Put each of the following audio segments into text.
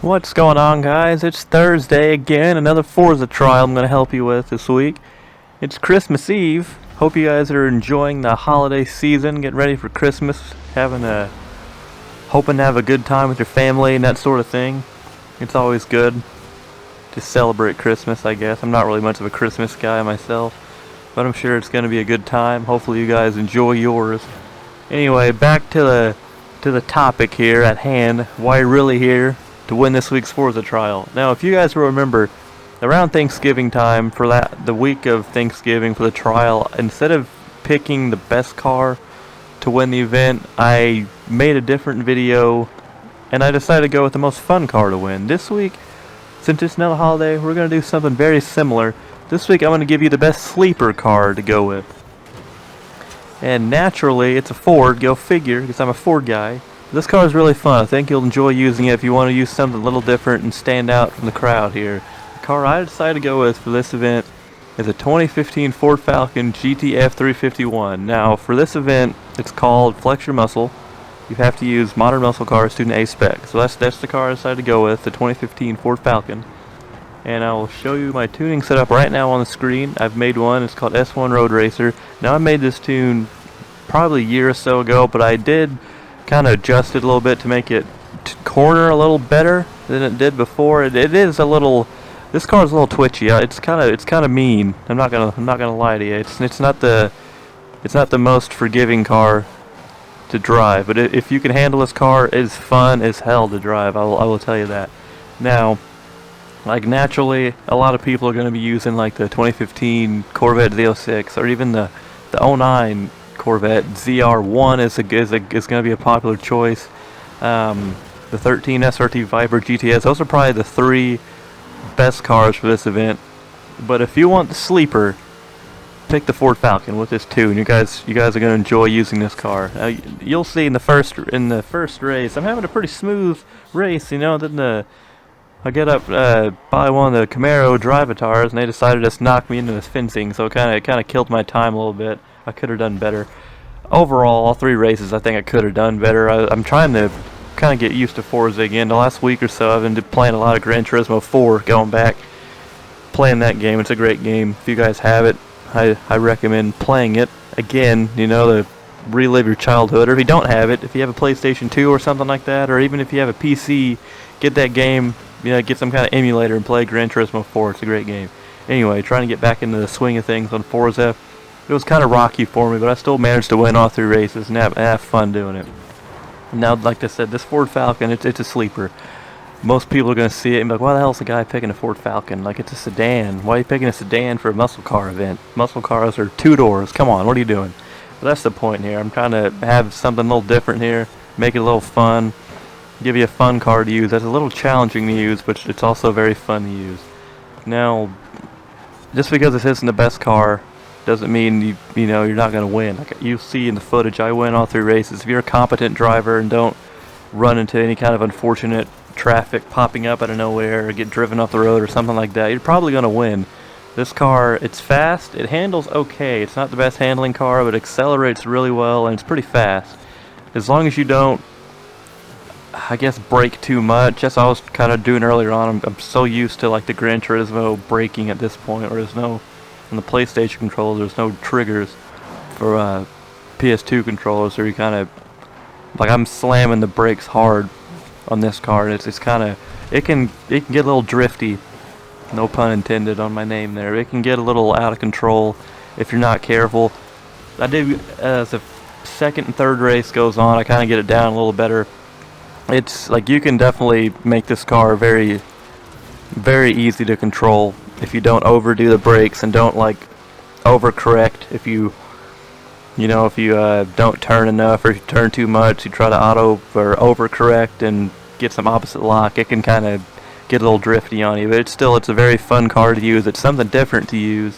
What's going on, guys? It's Thursday again, another Forza trial I'm going to help you with this week. It's Christmas Eve. Hope you guys are enjoying the holiday season, getting ready for Christmas, hoping to have a good time with your family and that sort of thing. It's always good to celebrate Christmas, I guess. I'm not really much of a Christmas guy myself, but I'm sure it's going to be a good time. Hopefully you guys enjoy yours. Anyway, back to the topic here at hand. Why you're really here to win this week's Forza trial. Now, if you guys will remember, around Thanksgiving time, for the week of Thanksgiving for the trial, instead of picking the best car to win the event, I made a different video, and I decided to go with the most fun car to win. This week, since it's another holiday, we're going to do something very similar. This week, I'm going to give you the best sleeper car to go with. And naturally, it's a Ford, go figure, because I'm a Ford guy. This car is really fun. I think you'll enjoy using it if you want to use something a little different and stand out from the crowd here. The car I decided to go with for this event is a 2015 Ford Falcon GTF 351. Now, for this event, it's called Flex Your Muscle. You have to use modern muscle cars to an A spec. So that's the car I decided to go with, the 2015 Ford Falcon. And I will show you my tuning setup right now on the screen. I've made one. It's called S1 Road Racer. Now, I made this tune probably a year or so ago, but I did kind of adjust it a little bit to make it corner a little better than it did before. It is a little. This car is a little twitchy. It's kind of mean. I'm not gonna lie to you. It's not the most forgiving car to drive, but if you can handle this car, it's fun as hell to drive. I will tell you that. Now, like naturally, a lot of people are going to be using like the 2015 Corvette Z06 or even the '09 Corvette ZR1 is going to be a popular choice. The 13 SRT Viper GTS, those are probably the three best cars for this event. But if you want the sleeper, pick the Ford Falcon with this tune. You guys are going to enjoy using this car. You'll see in the first race, I'm having a pretty smooth race. Then I get up by one of the Camaro drive-atars, and they decided to just knock me into this fencing. So it kind of killed my time a little bit. I could have done better. Overall, all three races, I think I could have done better. I'm trying to kind of get used to Forza again. The last week or so, I've been playing a lot of Gran Turismo 4, going back, playing that game. It's a great game. If you guys have it, I recommend playing it again, to relive your childhood. Or if you don't have it, if you have a PlayStation 2 or something like that, or even if you have a PC, get that game, get some kind of emulator and play Gran Turismo 4. It's a great game. Anyway, trying to get back into the swing of things on Forza. It was kind of rocky for me, but I still managed to win all three races and have fun doing it. Now, like I said, this Ford Falcon, it's a sleeper. Most people are going to see it and be like, why the hell is the guy picking a Ford Falcon? Like, it's a sedan. Why are you picking a sedan for a muscle car event? Muscle cars are 2 doors. Come on, what are you doing? But that's the point here. I'm trying to have something a little different here, make it a little fun, give you a fun car to use. That's a little challenging to use, but it's also very fun to use. Now, just because this isn't the best car doesn't mean you're not going to win. Like you see in the footage, I win all three races. If you're a competent driver and don't run into any kind of unfortunate traffic popping up out of nowhere or get driven off the road or something like that, you're probably going to win. This car, it's fast, it handles okay. It's not the best handling car, but it accelerates really well and it's pretty fast. As long as you don't, I guess, brake too much. That's what I was kind of doing earlier on. I'm so used to like the Gran Turismo braking at this point, where there's no, on the PlayStation controller, there's no triggers for PS2 controllers, so you kind of, like, I'm slamming the brakes hard on this car, and it's kind of, it can get a little drifty, no pun intended on my name there. It can get a little out of control if you're not careful. I did, as the second and third race goes on, I kind of get it down a little better. It's like you can definitely make this car very, very easy to control if you don't overdo the brakes and don't like overcorrect. If you don't turn enough, or if you turn too much, you try to auto or overcorrect and get some opposite lock, it can kind of get a little drifty on you. But it's a very fun car to use. It's something different to use.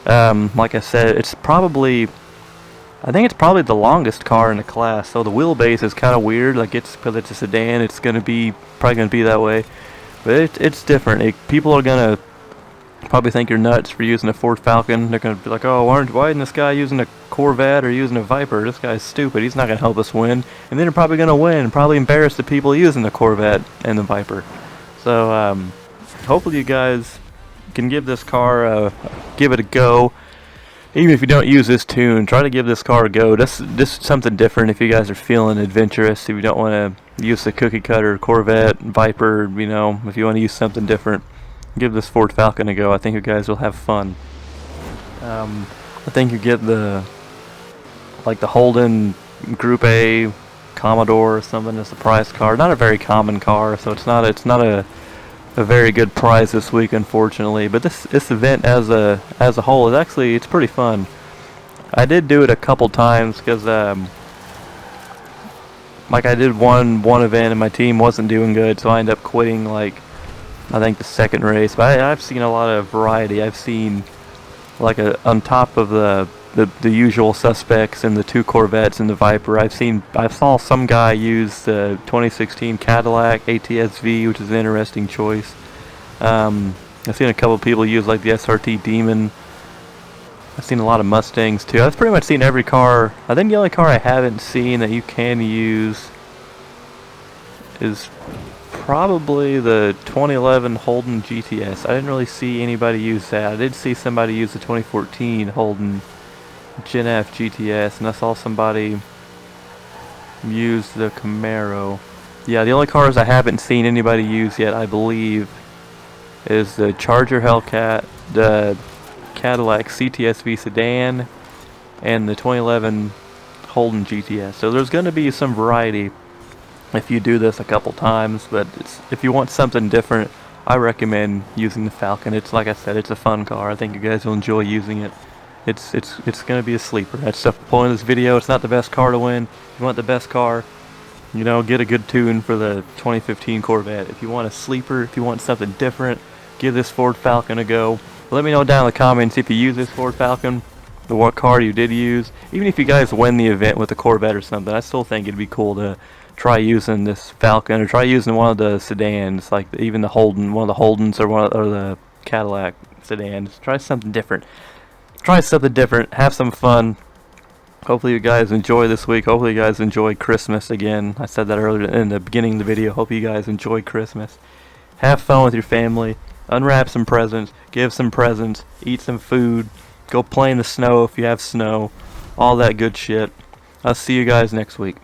Like I said, I think it's probably the longest car in the class. So the wheelbase is kind of weird. Like because it's a sedan, it's probably gonna be that way. But it's different. People are gonna probably think you're nuts for using a Ford Falcon. They're going to be like, oh, why isn't this guy using a Corvette or using a Viper? This guy's stupid. He's not going to help us win. And then they're probably going to win and probably embarrass the people using the Corvette and the Viper. So hopefully you guys can give this car give it a go. Even if you don't use this tune, try to give this car a go. This is something different if you guys are feeling adventurous. If you don't want to use the cookie cutter Corvette, Viper, you know, if you want to use something different, give this Ford Falcon a go. I think you guys will have fun. I think you get the Holden Group A Commodore or something as the prize car. Not a very common car, so it's not a very good prize this week, unfortunately. But this event as a whole is actually, it's pretty fun. I did do it a couple times because like I did one event and my team wasn't doing good, so I ended up quitting like I think the second race. But I've seen a lot of variety. I've seen like on top of the usual suspects and the 2 Corvettes and the Viper, I saw some guy use the 2016 Cadillac ATS-V, which is an interesting choice. I've seen a couple of people use like the SRT Demon. I've seen a lot of Mustangs too. I've pretty much seen every car. I think the only car I haven't seen that you can use is probably the 2011 Holden GTS. I didn't really see anybody use that. I did see somebody use the 2014 Holden Gen F GTS, and I saw somebody use the Camaro. Yeah, the only cars I haven't seen anybody use yet, I believe, is the Charger Hellcat, the Cadillac CTS-V sedan, and the 2011 Holden GTS. So there's going to be some variety if you do this a couple times, but if you want something different, I recommend using the Falcon. It's like I said, it's a fun car. I think you guys will enjoy using it. It's going to be a sleeper. That's the point of this video. It's not the best car to win. If you want the best car, you know, get a good tune for the 2015 Corvette. If you want a sleeper, if you want something different, give this Ford Falcon a go. Let me know down in the comments if you use this Ford Falcon, what car you did use. Even if you guys win the event with a Corvette or something, I still think it'd be cool to try using this Falcon, or try using one of the sedans, like even the Holden, one of the Holdens, or the Cadillac sedans. Try something different. Try something different. Have some fun. Hopefully you guys enjoy this week. Hopefully you guys enjoy Christmas again. I said that earlier in the beginning of the video. Hope you guys enjoy Christmas. Have fun with your family. Unwrap some presents. Give some presents. Eat some food. Go play in the snow if you have snow. All that good shit. I'll see you guys next week.